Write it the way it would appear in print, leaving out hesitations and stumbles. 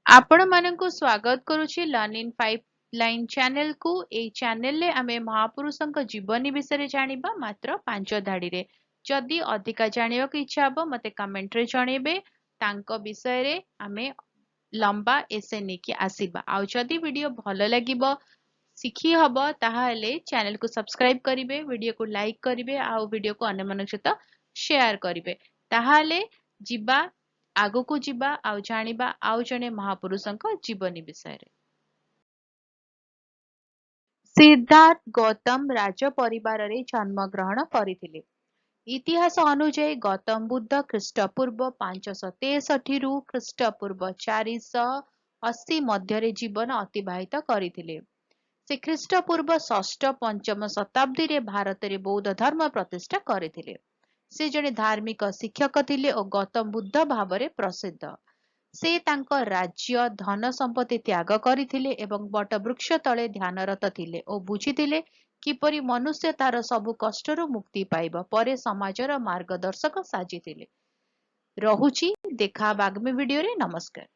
आपण मानकु स्वागत करुछि learn in pipeline channel को। ए चैनल रे आमे महापुरुषंक जीवनी विषय जानिबा मात्र 5 धाड़ी रे। जदि अधिका जानिबा को इच्छा हबो मते कमेंट रे जणेबे। तांको विषय रे आमे लंबा एसे नेकी आसीबा। आउ जदि वीडियो भलो लागिबो सिखी हबो ताहाले चैनल को सब्सक्राइब करिवे, वीडियो को लाइक करिवे, आउ वीडियो को अन्य मनक सहित शेयर करिवे। ताहाले जिबा आगो को जिबा आउ जानिबा आउ जने महापुरुषंक जीवनी विषय रे। सिद्धार्थ गौतम राज परिवार रे जन्म ग्रहण करिथिले। इतिहास अनुଯାयी गौतम बुद्ध ख्रीष्टपूर्व 563 रु ख्रीष्टपूर्व 480 मध्य जीवन अतिबाहित करथिले। से ख्रीष्टपूर्व 6ष्ठ-5ମ शताब्दी रे भारत रे बौद्ध धर्म प्रतिष्ठा करथिले। से जने धार्मिक शिक्षक थिले और गौतम बुद्ध भावरे प्रसिद्ध। से तांको राज्य धन संपत्ति त्याग करथिले एवं बट वृक्ष तले ध्यानरत थिले और बुझिथिले किपरि मनुष्य तार सबु कष्टरू मुक्ति पाइब परे समाजर मार्गदर्शक साजिथिले। रहुची देखा आगामी वीडियो रे। नमस्कार।